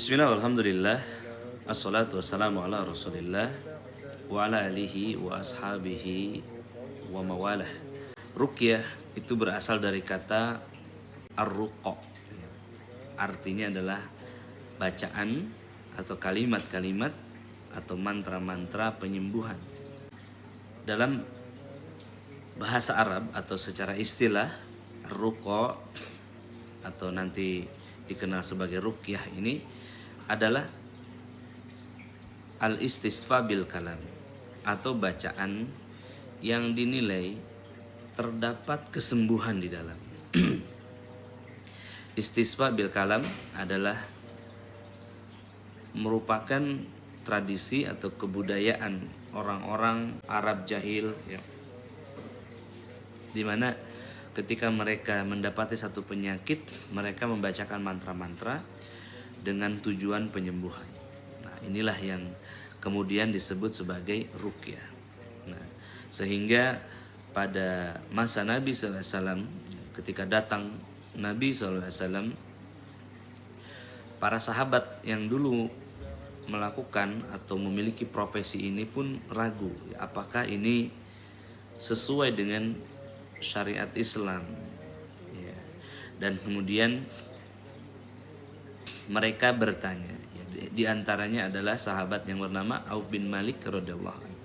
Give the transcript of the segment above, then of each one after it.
Bismillah, alhamdulillah, assalatu wassalamu ala rasulillah wa ala alihi wa ashabihi wa mawalah. Ruqyah itu berasal dari kata ar-ruqa. Artinya adalah bacaan atau kalimat-kalimat atau mantra-mantra penyembuhan. Dalam bahasa Arab atau secara istilah, ar-ruqa atau nanti dikenal sebagai ruqyah ini adalah al-istisfa bil kalam atau bacaan yang dinilai terdapat kesembuhan di dalam. Istisfa bil kalam adalah merupakan tradisi atau kebudayaan orang-orang Arab jahil ya, di mana ketika mereka mendapati satu penyakit, mereka membacakan mantra-mantra dengan tujuan penyembuhan. Nah, inilah yang kemudian disebut sebagai ruqyah. Nah, sehingga pada masa Nabi SAW, ketika datang Nabi SAW, para sahabat yang dulu melakukan atau memiliki profesi ini pun ragu, apakah ini sesuai dengan syariat Islam ya. Dan kemudian mereka bertanya ya, di antaranya adalah sahabat yang bernama Auf bin Malik radhiyallahu anhu.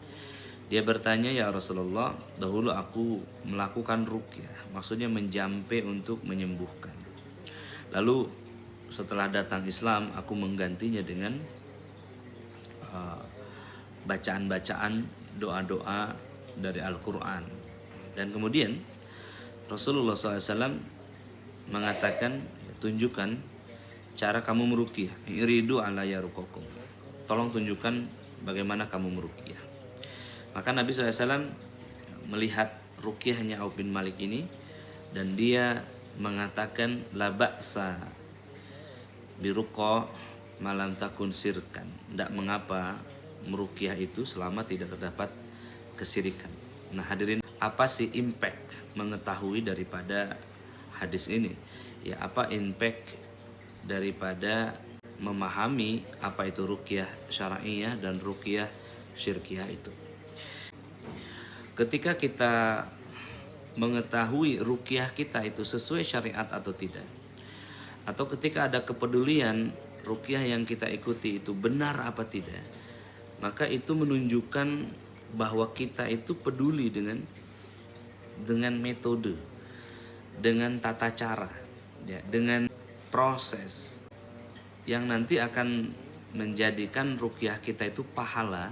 Dia bertanya, ya Rasulullah, dahulu aku melakukan ruqyah, maksudnya menjampe untuk menyembuhkan. Lalu setelah datang Islam, aku menggantinya dengan bacaan-bacaan, doa-doa dari Al-Quran. Dan kemudian Rasulullah SAW mengatakan, tunjukkan cara kamu meruqyah. Iridu ala yaruqakum. Tolong tunjukkan bagaimana kamu meruqyah. Maka Nabi SAW melihat ruqyahnya Auf bin Malik ini, dan dia mengatakan la ba'sa biruqa malam takun sirkan. Tidak mengapa meruqyah itu selama tidak terdapat kesirikan. Nah hadirin, apa sih impact mengetahui daripada hadis ini? Ya, apa impact daripada memahami apa itu ruqyah syar'iyah dan ruqyah syirkiyah itu? Ketika kita mengetahui ruqyah kita itu sesuai syariat atau tidak, atau ketika ada kepedulian ruqyah yang kita ikuti itu benar apa tidak, maka itu menunjukkan bahwa kita itu peduli dengan metode, dengan tata cara, ya, dengan proses yang nanti akan menjadikan ruqyah kita itu pahala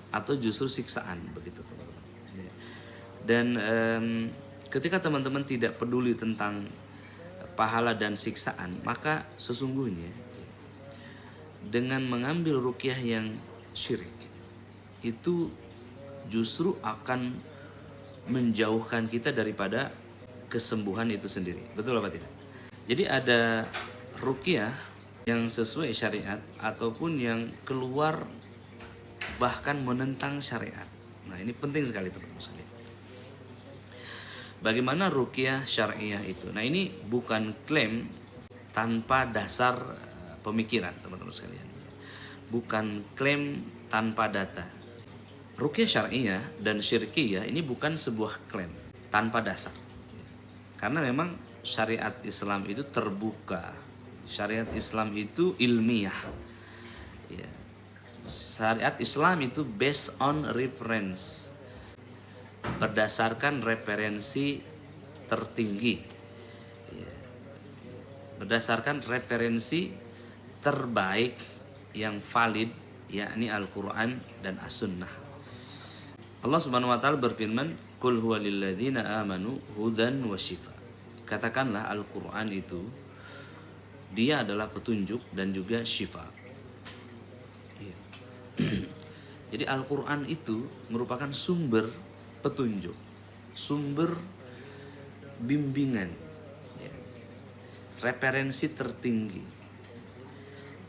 atau justru siksaan, begitu teman-teman. Ya. Dan ketika teman-teman tidak peduli tentang pahala dan siksaan, maka sesungguhnya dengan mengambil ruqyah yang syirik itu justru akan menjauhkan kita daripada kesembuhan itu sendiri. Betul apa tidak? Jadi ada ruqyah yang sesuai syariat ataupun yang keluar bahkan menentang syariat. Nah, ini penting sekali teman-teman sekalian. Bagaimana ruqyah syariah itu? Nah, ini bukan klaim tanpa dasar pemikiran teman-teman sekalian. Bukan klaim tanpa data. Ruqyah syariah dan syirkiyah ini bukan sebuah klaim tanpa dasar. Karena memang syariat Islam itu terbuka. Syariat Islam itu ilmiah. Ya. Syariat Islam itu based on reference. Berdasarkan referensi tertinggi. Ya. Berdasarkan referensi terbaik yang valid, yakni Al-Quran dan As-Sunnah. Allah Subhanahu wa taala berfirman, "Qul huwa lil ladzina amanu hudan wa syifa." Katakanlah Al-Qur'an itu dia adalah petunjuk dan juga syifa. Ya. Jadi Al-Qur'an itu merupakan sumber petunjuk, sumber bimbingan, ya. Referensi tertinggi.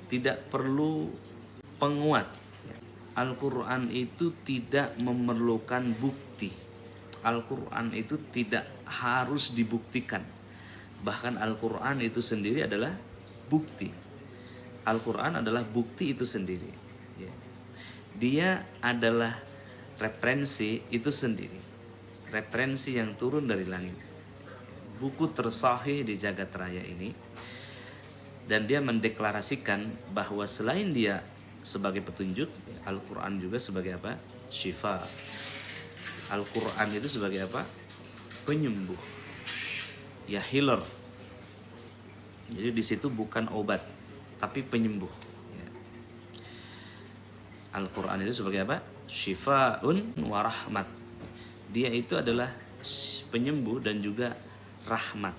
Tidak perlu penguat. Al-Quran itu tidak memerlukan bukti. Al-Quran itu tidak harus dibuktikan. Bahkan Al-Quran itu sendiri adalah bukti. Al-Quran adalah bukti itu sendiri. Ya. Dia adalah referensi itu sendiri. Referensi yang turun dari langit. Buku tersahih di jagat raya ini. Dan dia mendeklarasikan bahwa selain dia sebagai petunjuk, Al-Quran juga sebagai apa? Syifa. Al-Quran itu sebagai apa? Penyembuh. Ya, healer. Jadi di situ bukan obat, tapi penyembuh. Ya. Al-Quran itu sebagai apa? Syifaun wa rahmat. Dia itu adalah penyembuh dan juga rahmat.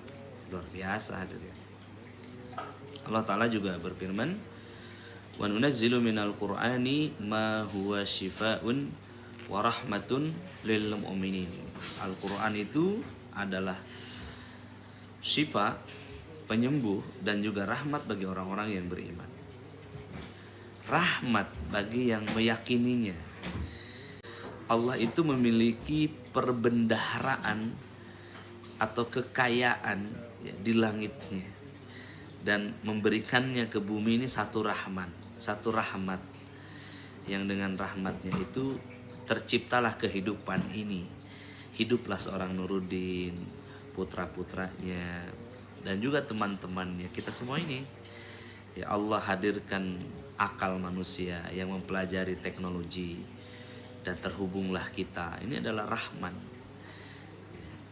Luar biasa hadirin. Allah Ta'ala juga berfirman, wa nunazzilu minal qur'ani ma huwa syifaun wa rahmatun lil mu'minin. Al-Quran itu adalah syifa, penyembuh, dan juga rahmat bagi orang-orang yang beriman. Rahmat bagi yang meyakininya. Allah itu memiliki perbendaharaan atau kekayaan ya, di langitnya, dan memberikannya ke bumi ini satu rahmat yang dengan rahmatnya itu terciptalah kehidupan ini. Hiduplah seorang Nuruddin, putra-putranya, dan juga teman-temannya, kita semua ini. Ya, Allah hadirkan akal manusia yang mempelajari teknologi, dan terhubunglah kita. Ini adalah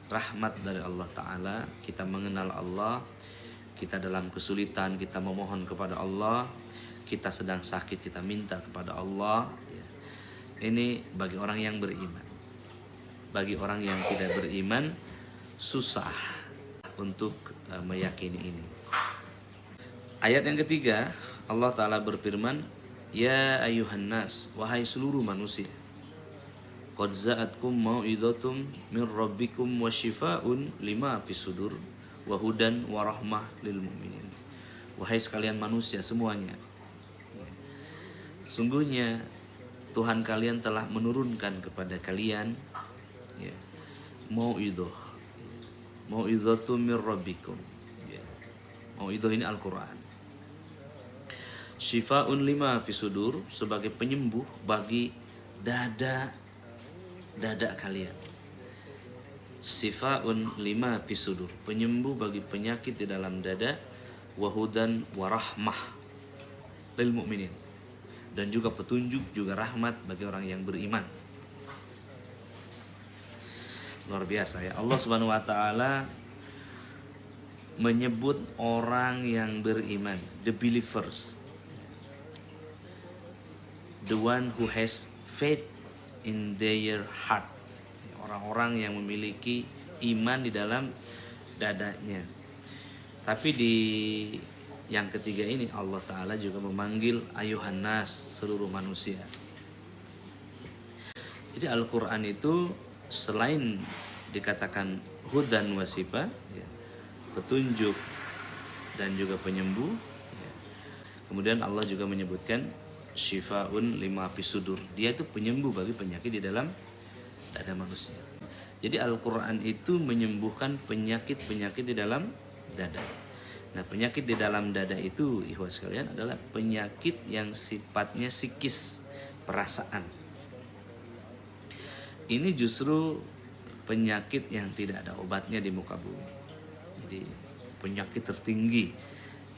rahmat dari Allah Ta'ala. Kita mengenal Allah, kita dalam kesulitan kita memohon kepada Allah, kita sedang sakit kita minta kepada Allah. Ini bagi orang yang beriman. Bagi orang yang tidak beriman susah untuk meyakini ini. Ayat yang ketiga, Allah Ta'ala berfirman, ya ayuhan nas, wahai seluruh manusia, qad za'atkum mau'izatum min rabbikum wa shifaa'un lima fis sudur wa hudan wa rahmah lil mu'minin. Wahai sekalian manusia semuanya, sungguhnya Tuhan kalian telah menurunkan kepada kalian ya, mau'izatum min rabbikum. Ya. Mau'izah ini Al-Quran. Shifaa'un lima fis sudur, sebagai penyembuh bagi dada kalian. Sifaun lima fis sudur, penyembuh bagi penyakit di dalam dada. Wahudan warahmah lil mu'minin, dan juga petunjuk, juga rahmat bagi orang yang beriman. Luar biasa ya. Allah Subhanahu wa taala menyebut orang yang beriman, the believers, the one who has faith in their heart, orang-orang yang memiliki iman di dalam dadanya. Tapi di yang ketiga ini Allah Ta'ala juga memanggil ayuhan nas, seluruh manusia. Jadi Al-Quran itu selain dikatakan hudan wasifa, ya, petunjuk dan juga penyembuh, ya, kemudian Allah juga menyebutkan syifaun lima fis sudur, dia itu penyembuh bagi penyakit di dalam dada manusia. Jadi Al-Quran itu menyembuhkan penyakit-penyakit di dalam dada. Nah, penyakit di dalam dada itu ikhwas sekalian adalah penyakit yang sifatnya psikis, perasaan. Ini justru penyakit yang tidak ada obatnya di muka bumi. Jadi penyakit tertinggi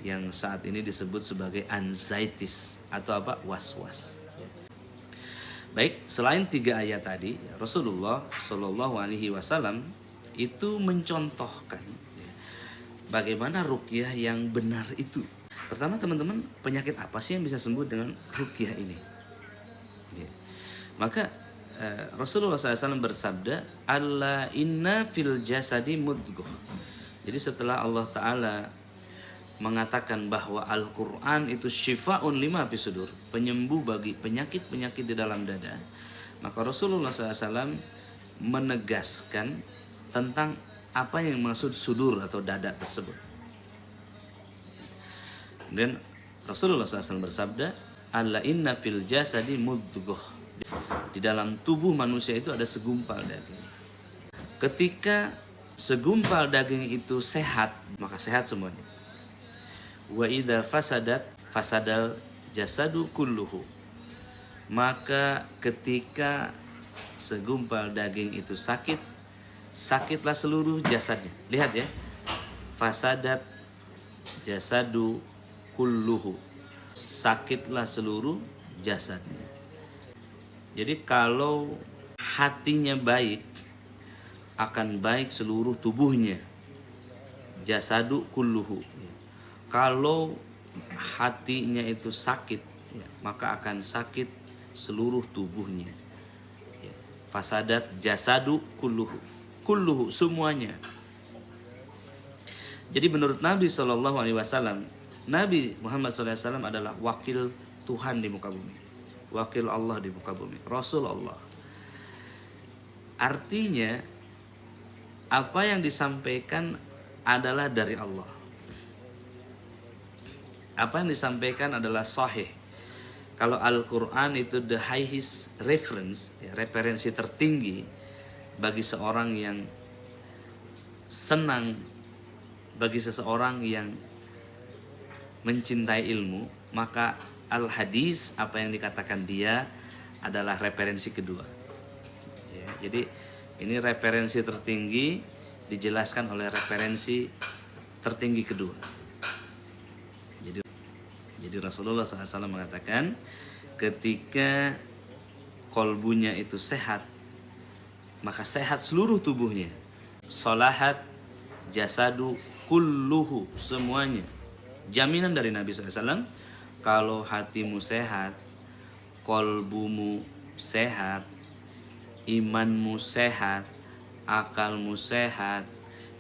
yang saat ini disebut sebagai anxieties atau apa? Was-was. Baik, selain 3 ayat tadi, Rasulullah Shallallahu Alaihi Wasallam itu mencontohkan bagaimana ruqyah yang benar itu. Pertama teman-teman, penyakit apa sih yang bisa sembuh dengan ruqyah ini? Ya. Maka Rasulullah SAW bersabda, "Alla inna fil jasadi mudghah." Jadi setelah Allah Ta'ala mengatakan bahwa Al-Quran itu syifaun lima fis sudur, penyembuh bagi penyakit-penyakit di dalam dada, maka Rasulullah SAW menegaskan tentang apa yang maksud sudur atau dada tersebut. Dan Rasulullah SAW bersabda, "Alla inna fil jasadi mudghah." Di dalam tubuh manusia itu ada segumpal daging. Ketika segumpal daging itu sehat, maka sehat semuanya. Wa idza fasadat fasadal jasadu kulluhu. Maka ketika segumpal daging itu sakit, sakitlah seluruh jasadnya. Lihat ya, fasadat jasadu kulluhu, sakitlah seluruh jasadnya. Jadi kalau hatinya baik, akan baik seluruh tubuhnya. Jasadu kulluhu. Kalau hatinya itu sakit, maka akan sakit seluruh tubuhnya. Fasadat jasadu kulluhu. Kulluhu, semuanya. Jadi menurut Nabi SAW, Nabi Muhammad SAW adalah wakil Tuhan di muka bumi, wakil Allah di muka bumi, Rasul Allah. Artinya apa yang disampaikan adalah dari Allah. Apa yang disampaikan adalah sahih. Kalau Al-Quran itu the highest reference, ya, referensi tertinggi bagi seorang yang senang, bagi seseorang yang mencintai ilmu, maka Al-Hadis, apa yang dikatakan dia, adalah referensi kedua. Ya, jadi ini referensi tertinggi dijelaskan oleh referensi tertinggi kedua. Jadi Rasulullah SAW mengatakan, ketika kolbunya itu sehat, maka sehat seluruh tubuhnya. Solahat jasadu kulluhu, semuanya. Jaminan dari Nabi SAW, kalau hatimu sehat, kolbumu sehat, imanmu sehat, akalmu sehat,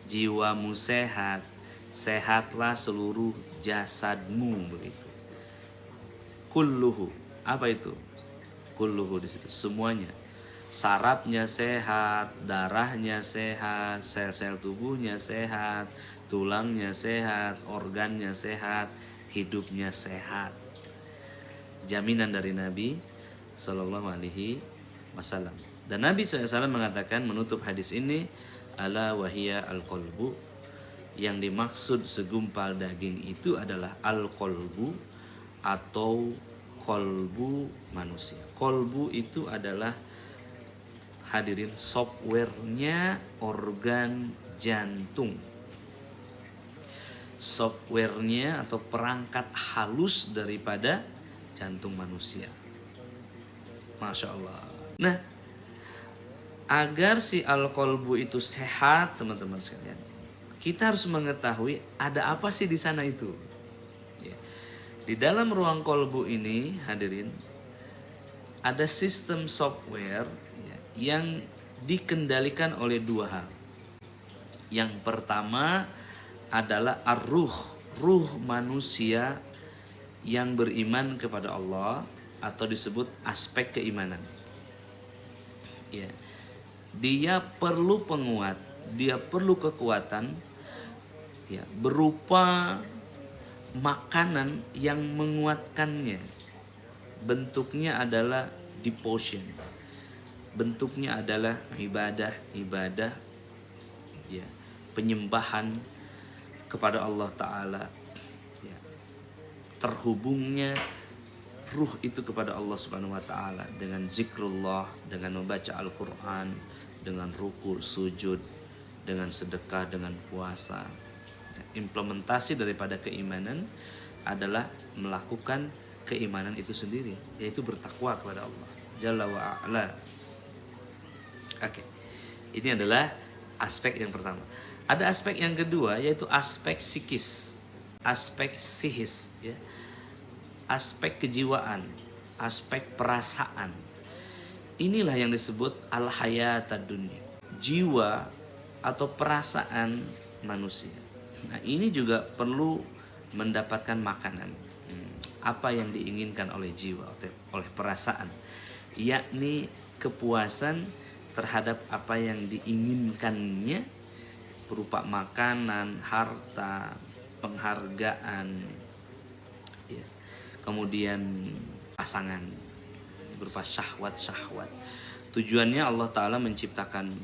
jiwamu sehat, sehatlah seluruh jasadmu, begitu. Kulluhu, apa itu? Kulluhu di situ semuanya. Sarafnya sehat, darahnya sehat, sel-sel tubuhnya sehat, tulangnya sehat, organnya sehat, hidupnya sehat. Jaminan dari Nabi Sallallahu Alaihi Wasallam. Dan Nabi SAW mengatakan, menutup hadis ini, ala wahiyya al-qalbu, yang dimaksud segumpal daging itu adalah al-qalbu atau kolbu manusia. Kolbu itu adalah, hadirin, softwarenya organ jantung. Softwarenya atau perangkat halus daripada jantung manusia. Masya Allah. Nah, agar si al-qalbu itu sehat, teman-teman sekalian, kita harus mengetahui ada apa sih di sana itu. Ya. Di dalam ruang kolbu ini, hadirin, ada sistem software, ya, yang dikendalikan oleh dua hal. Yang pertama adalah ar-ruh, ruh manusia yang beriman kepada Allah, atau disebut aspek keimanan. Ya. Dia perlu penguat, dia perlu kekuatan, ya, berupa makanan yang menguatkannya. Bentuknya adalah devotion, bentuknya adalah ibadah, ya, penyembahan kepada Allah Ta'ala, ya. Terhubungnya ruh itu kepada Allah Subhanahu wa Ta'ala dengan zikrullah, dengan membaca Al-Quran, dengan ruku, sujud, dengan sedekah, dengan puasa. Implementasi daripada keimanan adalah melakukan keimanan itu sendiri, yaitu bertakwa kepada Allah Jalla wa'ala. Oke, ini adalah aspek yang pertama. Ada aspek yang kedua, yaitu aspek psikis, aspek psikis, ya, aspek kejiwaan, aspek perasaan. Inilah yang disebut al-hayatad dunya, jiwa atau perasaan manusia. Nah, ini juga perlu mendapatkan makanan. Apa yang diinginkan oleh jiwa, oleh perasaan, yakni kepuasan terhadap apa yang diinginkannya berupa makanan, harta, penghargaan, ya, kemudian pasangan, berupa syahwat-syahwat. Tujuannya Allah Ta'ala menciptakan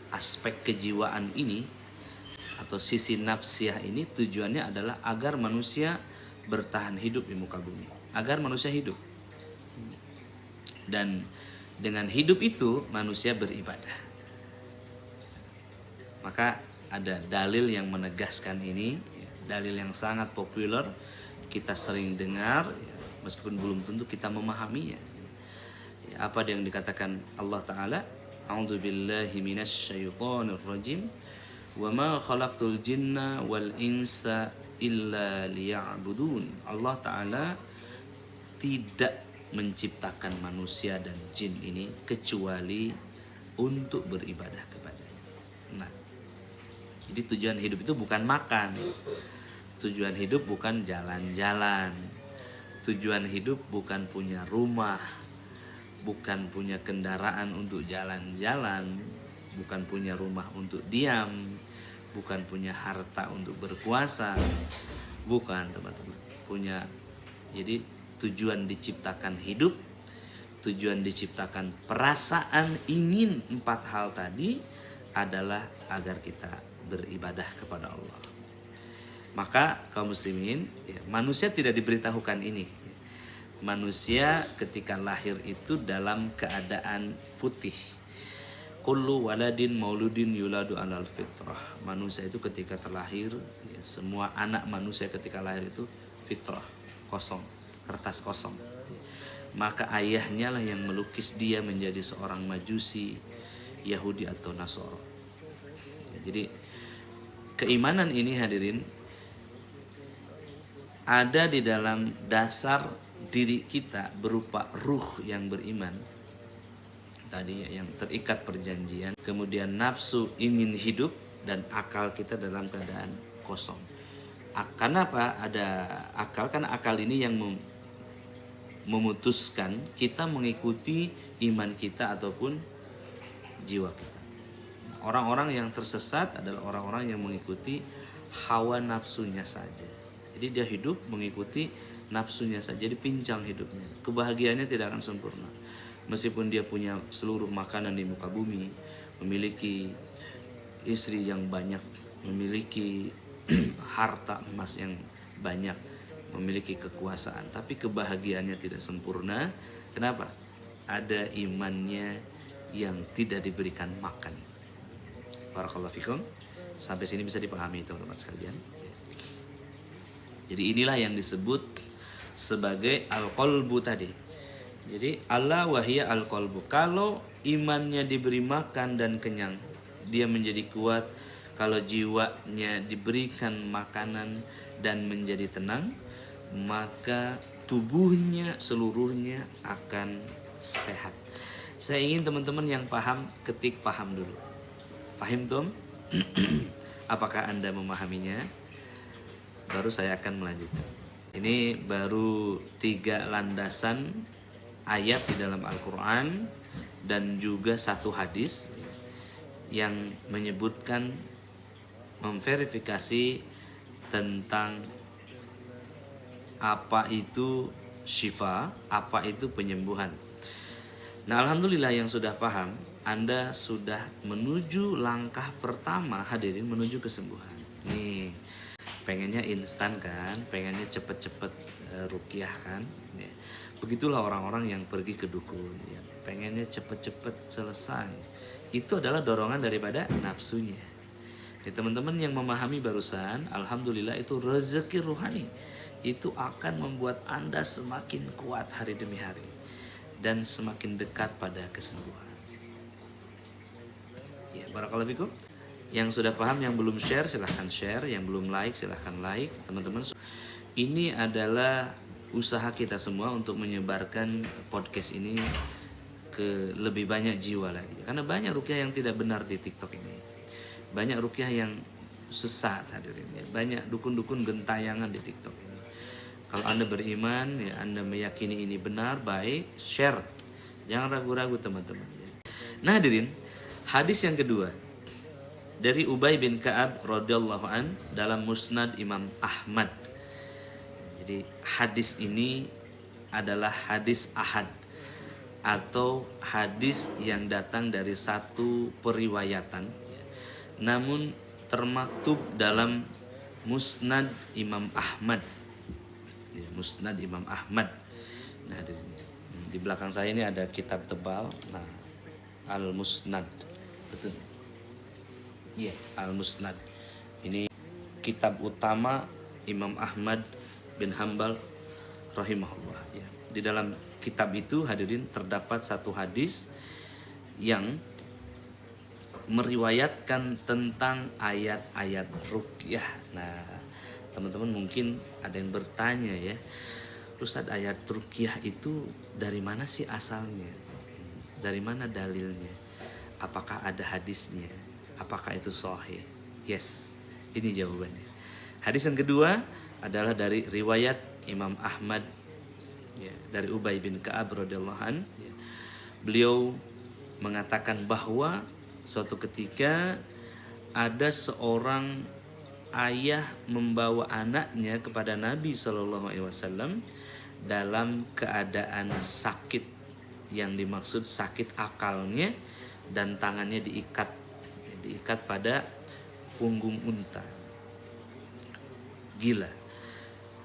aspek kejiwaan ini atau sisi nafsiyah ini, tujuannya adalah agar manusia bertahan hidup di muka bumi, agar manusia hidup. Dan dengan hidup itu manusia beribadah. Maka ada dalil yang menegaskan ini, dalil yang sangat populer, kita sering dengar, meskipun belum tentu kita memahaminya. Apa yang dikatakan Allah Ta'ala, a'udzubillahi minasyaitonir rajim, wa ma khalaqtul jinna wal insa illa liya'budun. Allah Ta'ala tidak menciptakan manusia dan jin ini kecuali untuk beribadah kepadanya. Nah, jadi tujuan hidup itu bukan makan. Tujuan hidup bukan jalan-jalan. Tujuan hidup bukan punya rumah, bukan punya kendaraan untuk jalan-jalan, bukan punya rumah untuk diam, bukan punya harta untuk berkuasa, bukan, teman-teman. Jadi tujuan diciptakan hidup, tujuan diciptakan perasaan ingin 4 hal tadi adalah agar kita beribadah kepada Allah. Maka kaum muslimin, manusia tidak diberitahukan ini. Manusia ketika lahir itu dalam keadaan putih. Kullu waladin mauludin yuladu alal fitrah. Manusia itu ketika terlahir, semua anak manusia ketika lahir itu fitrah, kosong, kertas kosong. Maka ayahnya lah yang melukis dia menjadi seorang majusi, Yahudi atau Nasoro. Jadi keimanan ini, hadirin, ada di dalam dasar diri kita berupa ruh yang beriman tadi, yang terikat perjanjian, kemudian nafsu ingin hidup, dan akal kita dalam keadaan kosong. Kenapa ada akal? Karena akal ini yang memutuskan kita mengikuti iman kita ataupun jiwa kita. Orang-orang yang tersesat adalah orang-orang yang mengikuti hawa nafsunya saja. Jadi dia hidup mengikuti nafsunya saja, jadi pincang hidupnya. Kebahagiaannya tidak akan sempurna. Meskipun dia punya seluruh makanan di muka bumi, memiliki istri yang banyak, memiliki harta emas yang banyak, memiliki kekuasaan, tapi kebahagiaannya tidak sempurna. Kenapa? Ada imannya yang tidak diberikan makan. Barakallahu fikum. Sampai sini bisa dipahami teman-teman sekalian. Jadi inilah yang disebut sebagai al-qalbu tadi. Jadi Allah wahiyya al-qalbu. Kalau imannya diberi makan dan kenyang, dia menjadi kuat. Kalau jiwanya diberikan makanan dan menjadi tenang, maka tubuhnya seluruhnya akan sehat. Saya ingin teman-teman yang paham ketik paham dulu. Fahim Tom? Apakah Anda memahaminya? Baru saya akan melanjutkan. Ini baru 3 landasan ayat di dalam Al-Quran dan juga 1 hadis yang menyebutkan, memverifikasi tentang apa itu syifa, apa itu penyembuhan. Nah, alhamdulillah yang sudah paham, Anda sudah menuju langkah pertama, hadirin, menuju kesembuhan. Nih, pengennya instan kan, pengennya cepet-cepet ruqyah kan. Ya. Begitulah orang-orang yang pergi ke dukun, ya. Pengennya cepet-cepet selesai. Itu adalah dorongan daripada nafsunya. Jadi teman-teman yang memahami barusan, alhamdulillah itu rezeki ruhani. Itu akan membuat Anda semakin kuat hari demi hari dan semakin dekat pada kesembuhan. Ya, barakallahu fikum. Yang sudah paham, yang belum share silahkan share, yang belum like silahkan like. Teman-teman, ini adalah usaha kita semua untuk menyebarkan podcast ini ke lebih banyak jiwa lagi. Karena banyak ruqyah yang tidak benar di TikTok ini. Banyak ruqyah yang sesat, hadirin. Banyak dukun-dukun gentayangan di TikTok ini. Kalau Anda beriman, ya Anda meyakini ini benar, baik, share. Jangan ragu-ragu teman-teman. Nah, hadirin, hadis yang kedua dari Ubay bin Ka'ab radhiyallahu an dalam Musnad Imam Ahmad. Jadi hadis ini adalah hadis ahad atau hadis yang datang dari satu periwayatan, namun termaktub dalam Musnad Imam Ahmad. Musnad Imam Ahmad. Nah, di belakang saya ini ada kitab tebal. Nah, Al-Musnad. Betul. Iya, Al-Musnad. Ini kitab utama Imam Ahmad bin Hambal rahimahullah ya. Di dalam kitab itu hadirin terdapat satu hadis yang meriwayatkan tentang ayat-ayat ruqyah. Nah, teman-teman mungkin ada yang bertanya ya, Ustaz, ayat ruqyah itu dari mana sih asalnya? Dari mana dalilnya? Apakah ada hadisnya? Apakah itu sahih? Yes, ini jawabannya. Hadis yang kedua adalah dari riwayat Imam Ahmad ya, dari Ubay bin Ka'ab radhiyallahu an. Ya. Beliau mengatakan bahwa suatu ketika ada seorang ayah membawa anaknya kepada Nabi Shallallahu Alaihi Wasallam dalam keadaan sakit, yang dimaksud sakit akalnya, dan tangannya diikat pada punggung unta. Gila.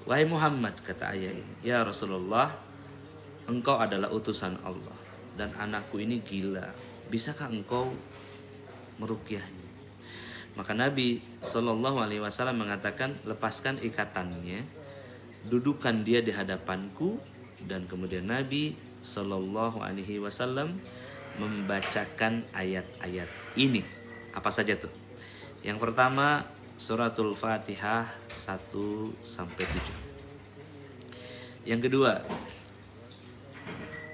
Wahai Muhammad, kata ayah ini, ya Rasulullah, engkau adalah utusan Allah dan anakku ini gila. Bisakah engkau meruqyahnya? Maka Nabi Shallallahu Alaihi Wasallam mengatakan, lepaskan ikatannya, dudukan dia di hadapanku, dan kemudian Nabi Shallallahu Alaihi Wasallam membacakan ayat-ayat ini. Apa saja tuh? Yang pertama suratul Fatihah 1-7. Yang kedua,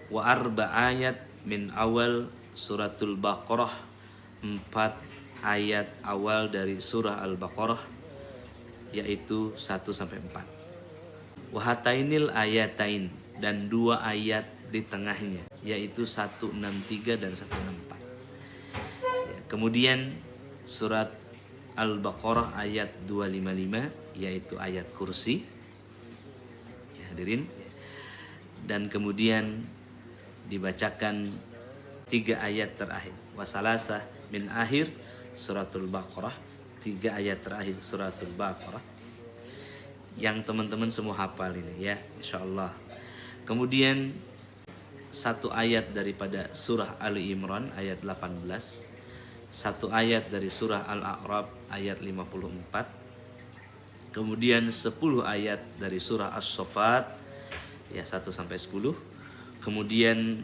wa arba ayat min awal suratul Baqarah, 4 ayat awal dari surah Al-Baqarah, yaitu 1-4. Wahatainil ayatain, dan 2 ayat di tengahnya, yaitu 163 dan 164. Ya, kemudian surat Al-Baqarah ayat 255, yaitu ayat kursi. Ya, hadirin. Dan kemudian dibacakan 3 ayat terakhir. Wasalasah min akhir suratul Baqarah, 3 ayat terakhir suratul Baqarah, yang teman-teman semua hafal ini ya, insyaallah. Kemudian 1 ayat daripada surah Ali Imran ayat 18, 1 ayat dari surah Al-A'raf ayat 54, kemudian 10 ayat dari surah As-Saffat ya 1-10, kemudian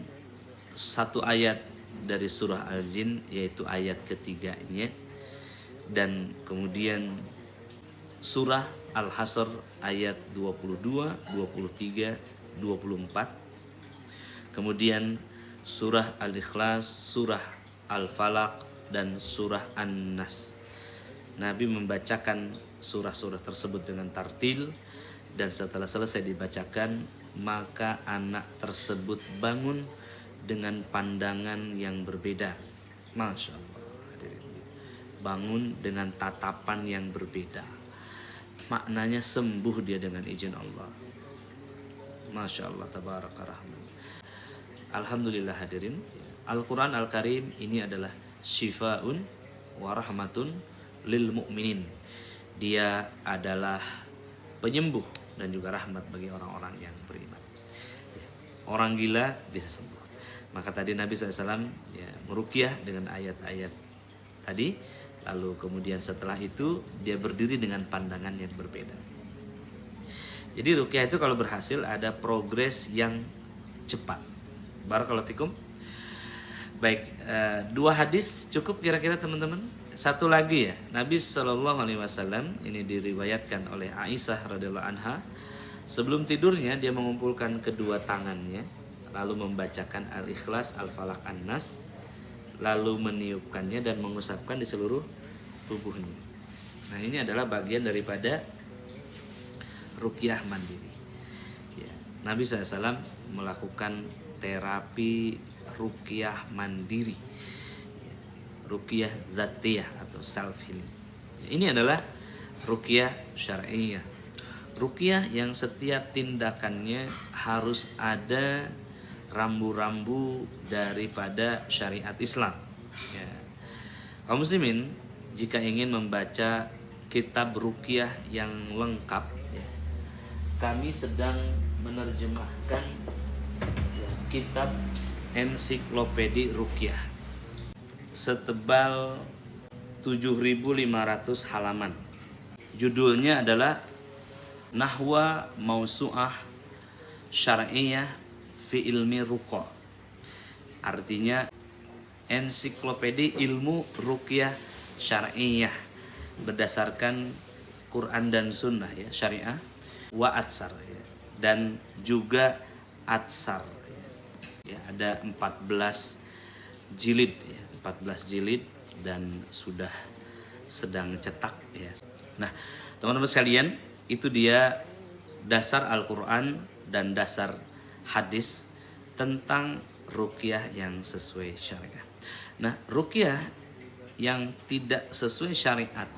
1 ayat dari surah Al-Jin yaitu ayat ketiganya, dan kemudian surah Al-Hasr ayat 22, 23, 24, kemudian surah Al-Ikhlas, surah Al-Falaq, dan surah An-Nas. Nabi membacakan surah-surah tersebut dengan tartil, dan setelah selesai dibacakan maka anak tersebut bangun dengan pandangan yang berbeda. Masya Allah. Bangun dengan tatapan yang berbeda. Maknanya sembuh dia dengan izin Allah. Masya Allah, tabaraka rahman. Alhamdulillah hadirin. Al-Quran Al-Karim ini adalah syifaun wa rahmatun lil mu'minin. Dia adalah penyembuh dan juga rahmat bagi orang-orang yang beriman. Orang gila bisa sembuh. Maka tadi Nabi SAW ya, meruqyah dengan ayat-ayat tadi. Lalu kemudian setelah itu dia berdiri dengan pandangan yang berbeda. Jadi ruqyah itu kalau berhasil ada progres yang cepat. Barakallahu fikum. Baik, 2 hadis cukup kira-kira teman-teman. Satu lagi ya, Nabi SAW ini diriwayatkan oleh Aisyah radhiyallahu anha. Sebelum tidurnya dia mengumpulkan kedua tangannya, lalu membacakan Al-Ikhlas, Al-Falaq, An-Nas, lalu meniupkannya dan mengusapkan di seluruh tubuhnya. Nah, ini adalah bagian daripada ruqyah mandiri. Ya, Nabi SAW melakukan terapi ruqyah mandiri, ya, ruqyah zatiyah atau self healing. Ya, ini adalah ruqyah syar'iyyah, ruqyah yang setiap tindakannya harus ada rambu-rambu daripada syariat Islam. Ya. Kaum muslimin jika ingin membaca kitab ruqyah yang lengkap, ya, kami sedang menerjemahkan kitab Ensiklopedi Ruqyah setebal 7.500 halaman. Judulnya adalah Nahwa Mausu'ah Syar'iyyah fi Ilmi Ruqa. Artinya ensiklopedi ilmu ruqyah syar'iyyah berdasarkan Quran dan Sunnah ya, syariah wa atsar ya, dan juga atsar ya, ada 14 jilid ya, 14 jilid dan sudah sedang cetak ya. Nah, teman-teman sekalian, itu dia dasar Al-Qur'an dan dasar hadis tentang ruqyah yang sesuai syariat. Nah, ruqyah yang tidak sesuai syariat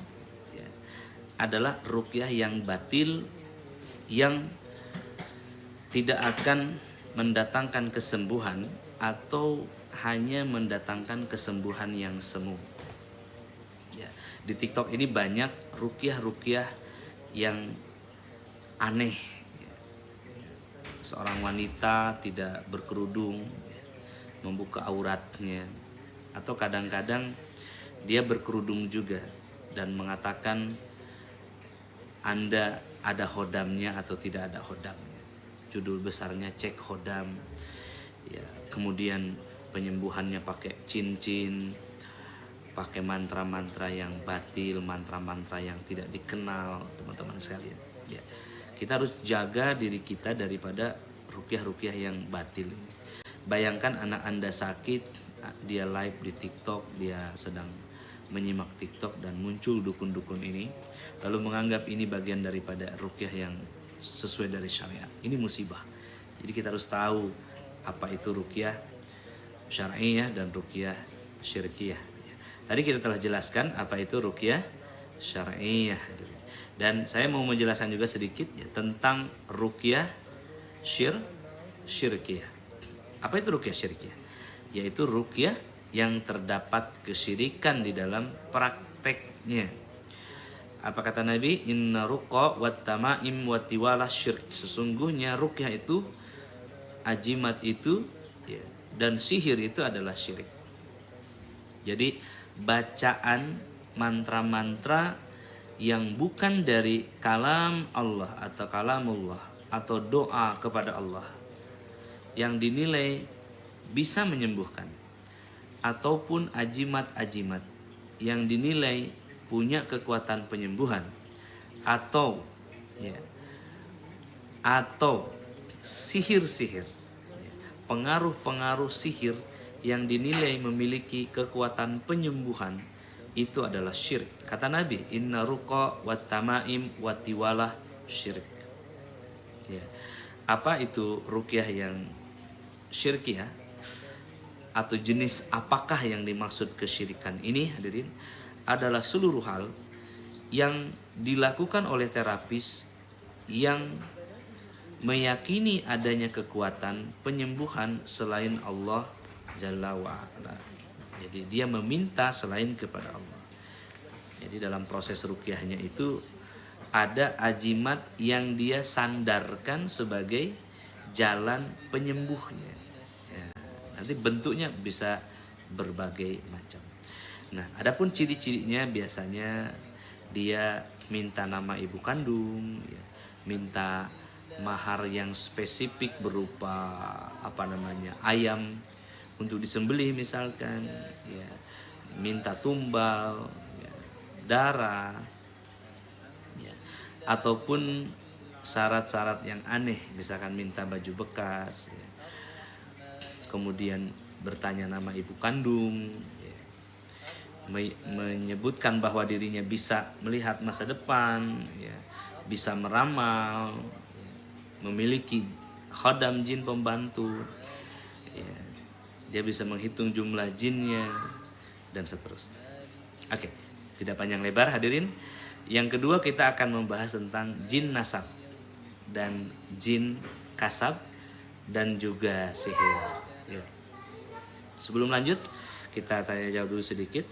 ya, adalah ruqyah yang batil, yang tidak akan mendatangkan kesembuhan atau hanya mendatangkan kesembuhan yang semu. Ya, di TikTok ini banyak ruqyah-ruqyah yang aneh. Ya. Seorang wanita tidak berkerudung, ya, membuka auratnya, atau kadang-kadang dia berkerudung juga dan mengatakan Anda ada khodamnya atau tidak ada khodamnya. Judul besarnya cek khodam. Ya, kemudian penyembuhannya pakai cincin, pakai mantra-mantra yang batil, mantra-mantra yang tidak dikenal, teman-teman sekalian. Ya, kita harus jaga diri kita daripada ruqyah-ruqyah yang batil ini. Bayangkan anak Anda sakit, dia live di TikTok, dia sedang menyimak TikTok dan muncul dukun-dukun ini, lalu menganggap ini bagian daripada ruqyah yang sesuai dari syariat. Ini musibah. Jadi kita harus tahu apa itu ruqyah syar'iyyah dan ruqyah syirkiyah. Tadi kita telah jelaskan apa itu ruqyah syar'iyyah. Dan saya mau menjelaskan juga sedikit ya, tentang ruqyah syirkiyah. Apa itu ruqyah syirkiyah? Yaitu ruqyah yang terdapat kesyirikan di dalam prakteknya. Apa kata Nabi? Inna ruqa wat tamaim wat tiwalah syirk. Sesungguhnya ruqyah itu, ajimat itu ya, dan sihir itu adalah syirik. Jadi bacaan mantra-mantra yang bukan dari kalam Allah atau kalamullah atau doa kepada Allah yang dinilai bisa menyembuhkan, ataupun ajimat-ajimat yang dinilai punya kekuatan penyembuhan, atau ya, atau sihir-sihir, pengaruh-pengaruh sihir yang dinilai memiliki kekuatan penyembuhan, itu adalah syirik. Kata Nabi, inna ruqa wat tamaim wat tiwalah syirik. Ya. Apa itu ruqyah yang syirkiyah? Atau jenis apakah yang dimaksud kesyirikan ini, hadirin? Adalah seluruh hal yang dilakukan oleh terapis yang meyakini adanya kekuatan penyembuhan selain Allah Jalla wa'ala. Jadi dia meminta selain kepada Allah. Jadi dalam proses ruqyahnya itu ada ajimat yang dia sandarkan sebagai jalan penyembuhnya. Ya, nanti bentuknya bisa berbagai macam. Nah, adapun ciri-cirinya biasanya dia minta nama ibu kandung, ya, minta mahar yang spesifik berupa ayam untuk disembelih misalkan, ya, minta tumbal, ya, darah, ya, ataupun syarat-syarat yang aneh, misalkan minta baju bekas, ya, kemudian bertanya nama ibu kandung, ya, menyebutkan bahwa dirinya bisa melihat masa depan, ya, bisa meramal, memiliki khodam jin pembantu, ya, dia bisa menghitung jumlah jinnya dan seterusnya. Oke, tidak panjang lebar hadirin. Yang kedua kita akan membahas tentang jin nasab dan jin kasab dan juga sihir. Ya. Sebelum lanjut kita tanya jawab dulu sedikit.